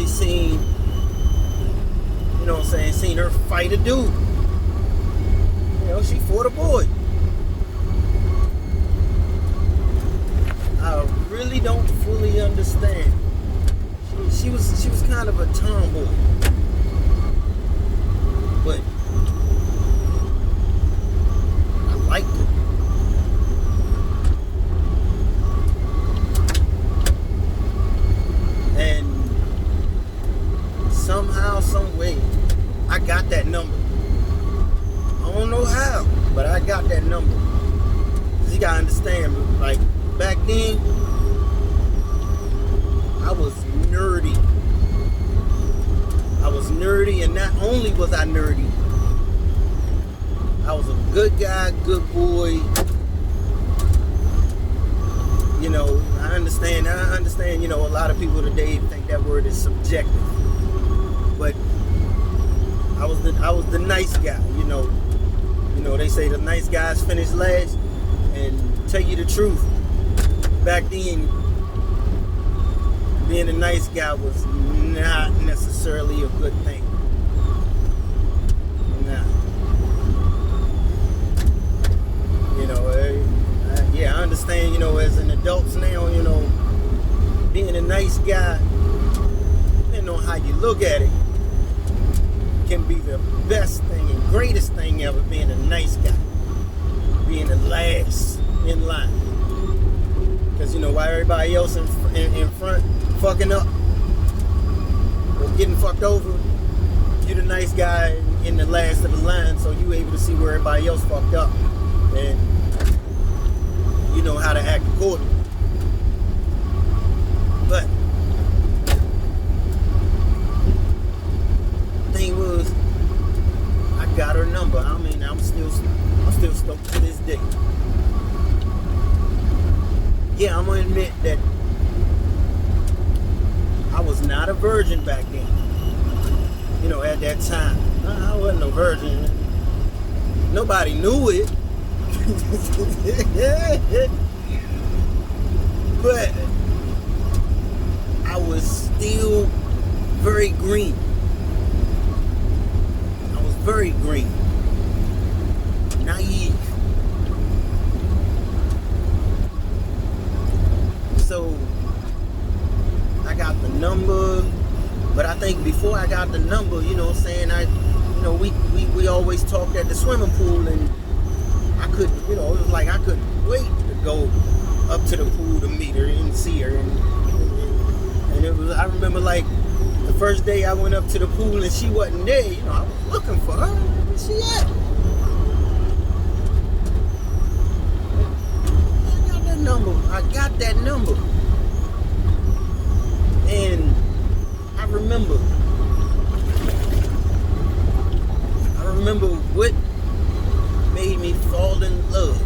seen, you know what I'm saying, seen her fight a dude. You know, she fought a boy. I really don't fully understand. She was kind of a tomboy, but I liked her. And somehow, some way, I got that number. I don't know how, but I got that number. 'Cause you gotta understand, like, back then, I was nerdy. And not only was I nerdy, I was a good guy, good boy. You know, I understand, you know, a lot of people today think that word is subjective. But I was the nice guy, you know. You know, they say the nice guys finish last, and tell you the truth, back then, being a nice guy was not necessarily a good thing. Nah. You know, yeah, I understand, you know, as an adult now, you know, being a nice guy, depending on how you look at it, can be the best thing and greatest thing ever, being a nice guy. Being the last in line. Because, you know, while everybody else in front fucking up or getting fucked over, you're the nice guy in the last of the line, so you able to see where everybody else fucked up, and you know how to act accordingly. But the thing was, I got her number. I mean, I'm still stoked to this day. Yeah, I'm gonna admit that I was not a virgin back then. You know, at that time, I wasn't a virgin. Nobody knew it. But I was still very green. I was very green. Naive. So I got the number, but I think before I got the number, you know what I'm saying, we always talked at the swimming pool, and I couldn't, you know, it was like I couldn't wait to go up to the pool to meet her and see her, and it was, I remember like the first day I went up to the pool and she wasn't there, you know, I was looking for her. Where's she at? I got that number. And I remember what made me fall in love.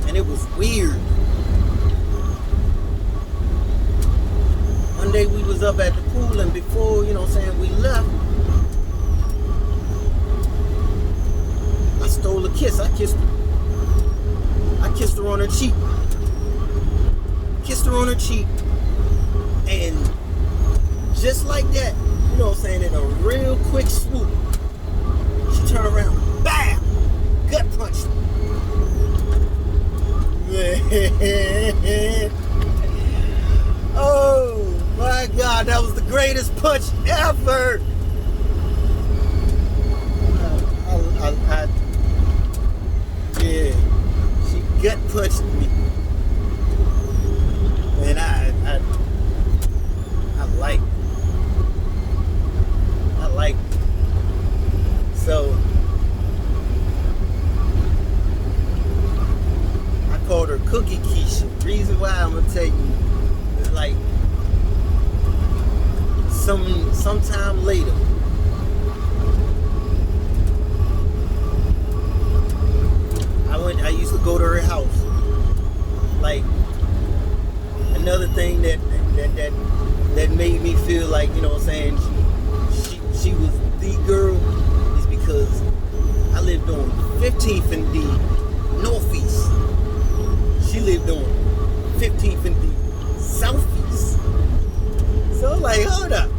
And it was weird. One day we was up at the pool, and before, you know what I'm saying, we left, I stole a kiss. I kissed her on her cheek. Kissed her on her cheek. And just like that, you know what I'm saying, in a real quick swoop, she turned around, bam! Gut punched me. Man. Oh my God, that was the greatest punch ever. Yeah, she gut punched me, and I like it. So I called her Cookie Keisha. Reason why, I'm gonna tell you, is like sometime later, I used to go to her house. Like, another thing that made me feel like, you know what I'm saying, she was the girl, is because I lived on 15th and D Northeast. She lived on 15th and D Southeast. So like, hold up.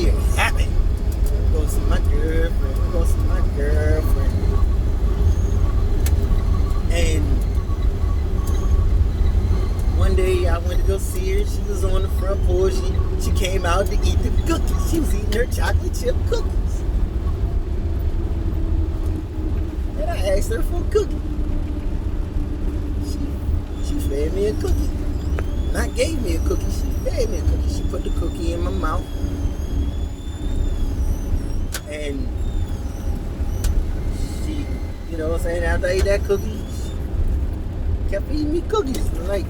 here happy. Go see my girlfriend. Go see my girlfriend. And one day I went to go see her. She was on the front porch. She came out to eat the cookies. She was eating her chocolate chip cookies. And I asked her for a cookie. She fed me a cookie. Not gave me a cookie. She fed me a cookie. She put the cookie in my mouth. And she, you know what I'm saying, after I ate that cookie, she kept eating me cookies. Like,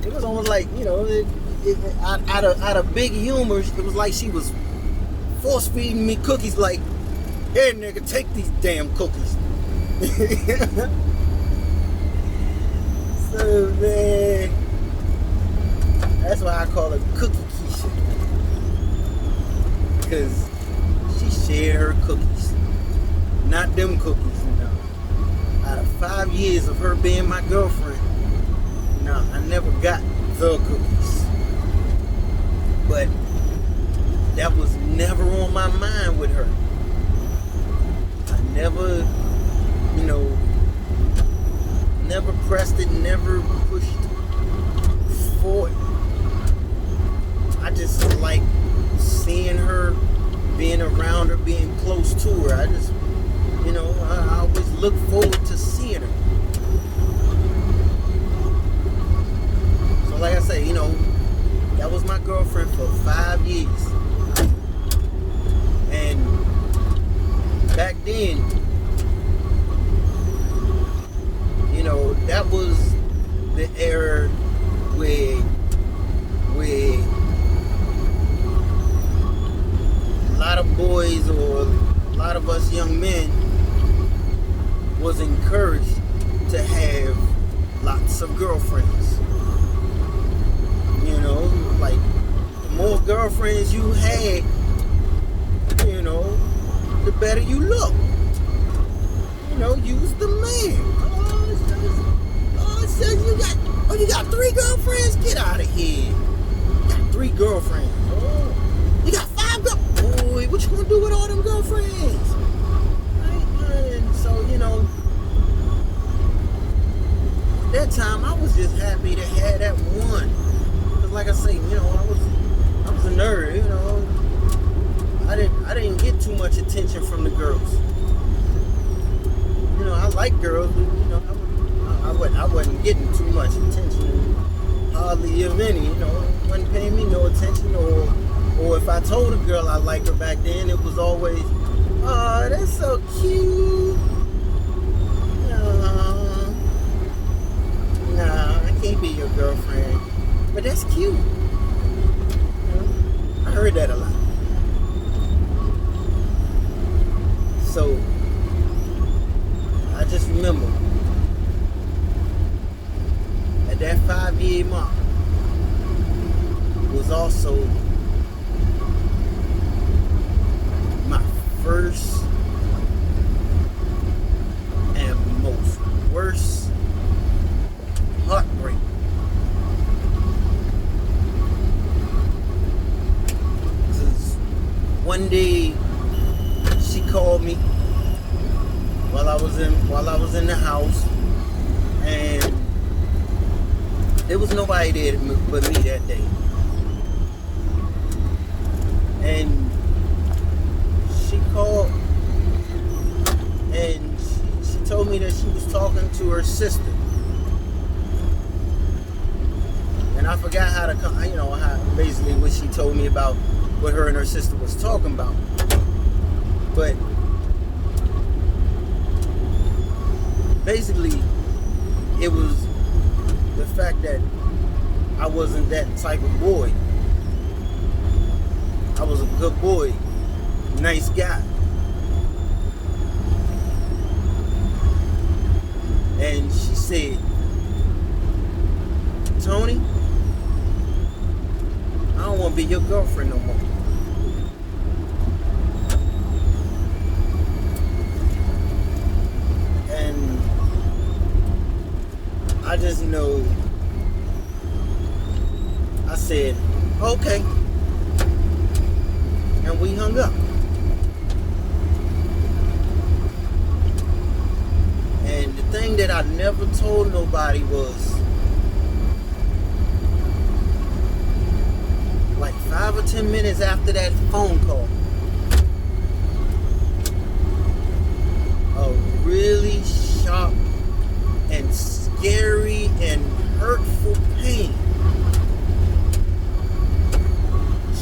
it was almost like, you know, out of big humor, it was like she was force feeding me cookies. Like, here, nigga, take these damn cookies. So, man, that's why I call her Cookie Keisha. Because she shared her cookies. Not them cookies, you know. Out of 5 years of her being my girlfriend, no, I never got the cookies. But that was never on my mind with her. I never, you know, never pressed it, never pushed for it. I just like seeing her, being around her, being close to her. I just, you know, I always look forward to seeing her. So like I say, you know, that was my girlfriend for 5 years. And back then, you know, that was the era where a lot of boys or a lot of us young men was encouraged to have lots of girlfriends. You know, like, the more girlfriends you had, you know, the better you look. You know, you's the man. It says you got 3 girlfriends? Get out of here. You got 3 girlfriends. Oh, you got 5 girlfriends. Boy, what you gonna do with all them girlfriends? And so, you know, at that time I was just happy to have that one. Cause like I say, you know, I was a nerd, you know. I didn't get too much attention from the girls. You know, I like girls, but you know, I wasn't getting too much attention, hardly if any. You know, wasn't paying me no attention, or if I told a girl I liked her back then, it was always, oh, that's so cute. Nah, I can't be your girlfriend, but that's cute. You know, I heard that a lot. So I just remember at that 5-year mark was also my first and most worst heartbreak. Because one day she called me while I was in the house, and there was nobody there but me that day. And she called and she told me that she was talking to her sister. And I forgot how to, you know, how basically what she told me about what her and her sister was talking about. But basically, it was the fact that I wasn't that type of boy. I was a good boy, nice guy. And she said, Tony, I don't want to be your girlfriend no more. And I just know, I said, okay. hung up. And the thing that I never told nobody was, like 5 or 10 minutes after that phone call, a really sharp and scary and hurtful pain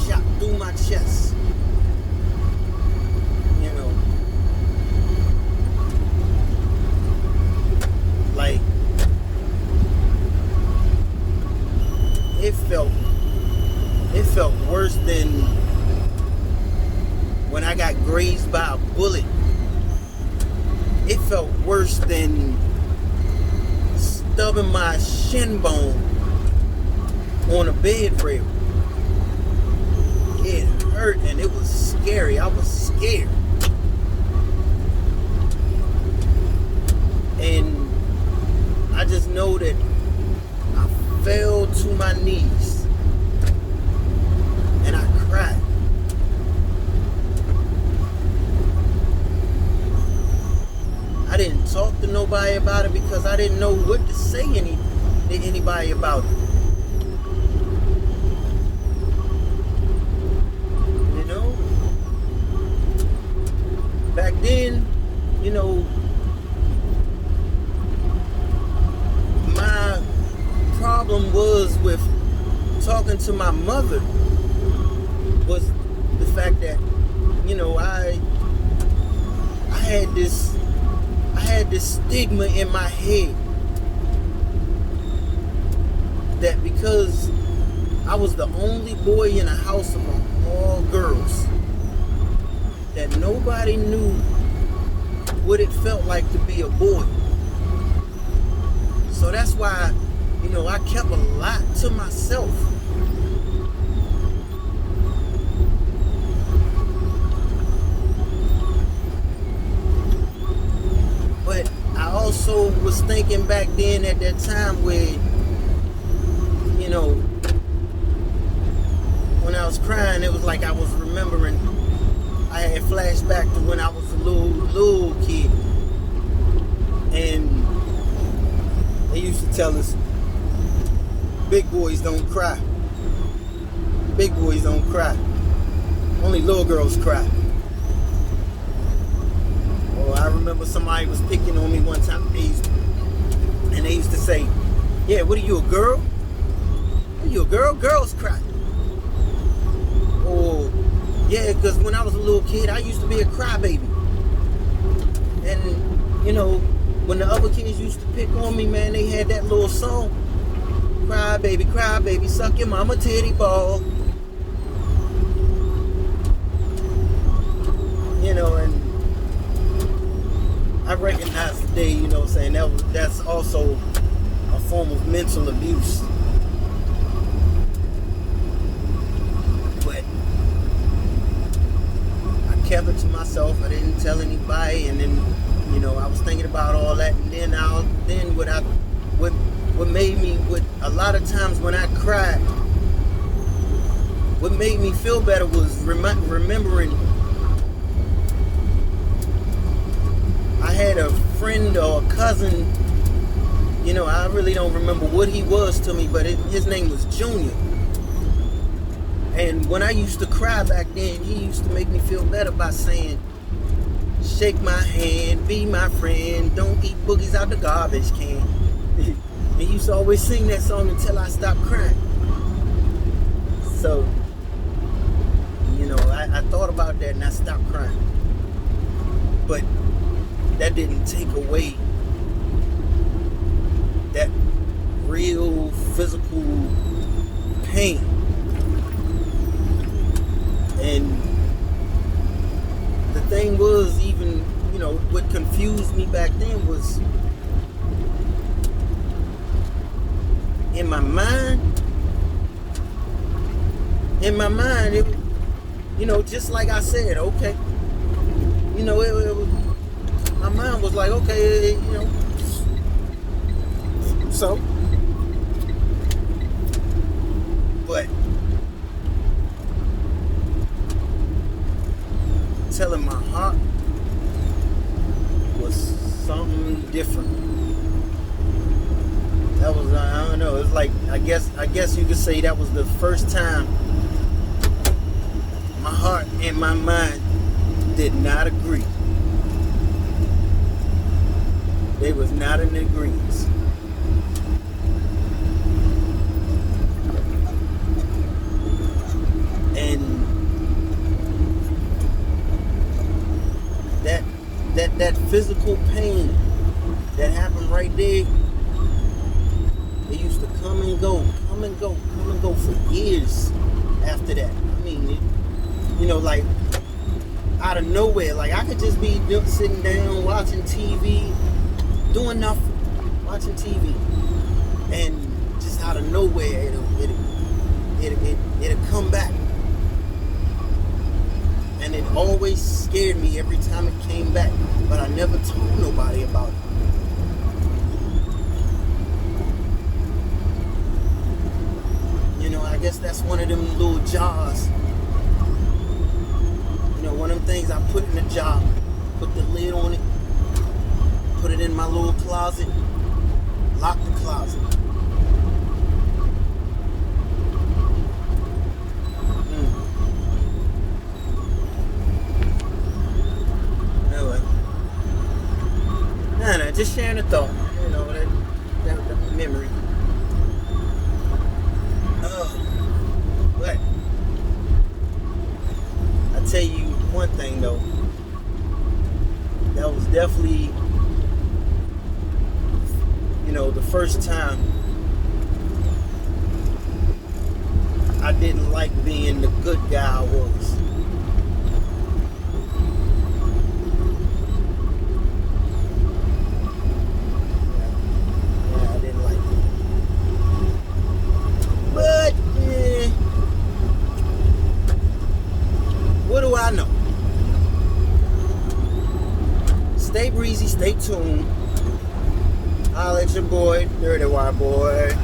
shot through my chest. You know, like it felt worse than when I got grazed by a bullet. It felt worse than stubbing my shin bone on a bed rail. It hurt and it was scary. I was scared. And I just know that I fell to my knees and I cried. I didn't talk to nobody about it because I didn't know what to say to anybody about it. You know? Back then, you know, my problem was with talking to my mother was the fact that, you know, I had this stigma in my head that because I was the only boy in a house among all girls, that nobody knew what it felt like to be a boy. So that's why, you know, I kept a lot to myself. But I also was thinking back then at that time where, you know, when I was crying, it was like I was remembering, I had flashback to when I was a little kid. And they used to tell us, big boys don't cry. Big boys don't cry. Only little girls cry. Oh, I remember somebody was picking on me one time, and they used to say, yeah, what are you, a girl? Are you a girl? Girls cry. Or, yeah, because when I was a little kid, I used to be a crybaby. And, you know, when the other kids used to pick on me, man, they had that little song, cry baby, suck your mama titty ball. You know, and I recognize today, you know, saying that's also a form of mental abuse. But I kept it to myself. I didn't tell anybody, and then, you know, I was thinking about all that, and then what made me, a lot of times when I cried, what made me feel better was remembering I had a friend or a cousin, you know, I really don't remember what he was to me, but his name was Junior. And when I used to cry back then, he used to make me feel better by saying, shake my hand, be my friend, don't eat boogies out the garbage can. And he used to always sing that song until I stopped crying. So, you know, I thought about that and I stopped crying. But that didn't take away that real physical pain. And the thing was, even, you know, what confused me back then was, in my mind, it, you know, just like I said, okay, you know, my mind was like, okay, you know, so, but telling, my heart was something different. That was, I don't know, it's like, I guess you could say that was the first time my heart and my mind did not agree. They was not in agreement. And that physical pain that happened right there, it used to come and go for years after that. I mean, like out of nowhere, like I could just be sitting down watching TV, doing nothing, watching TV, and just out of nowhere it'll come back. And it always scared me every time it came back, but I never told nobody about it. I guess that's one of them little jars. One of them things I put in the jar, put the lid on it, put it in my little closet, lock the closet. Just sharing a thought, that memory. But I tell you one thing though, that was definitely, the first time I didn't like being the good guy I was. I know. Stay breezy, stay tuned. I'll let your boy, Dirty White Boy.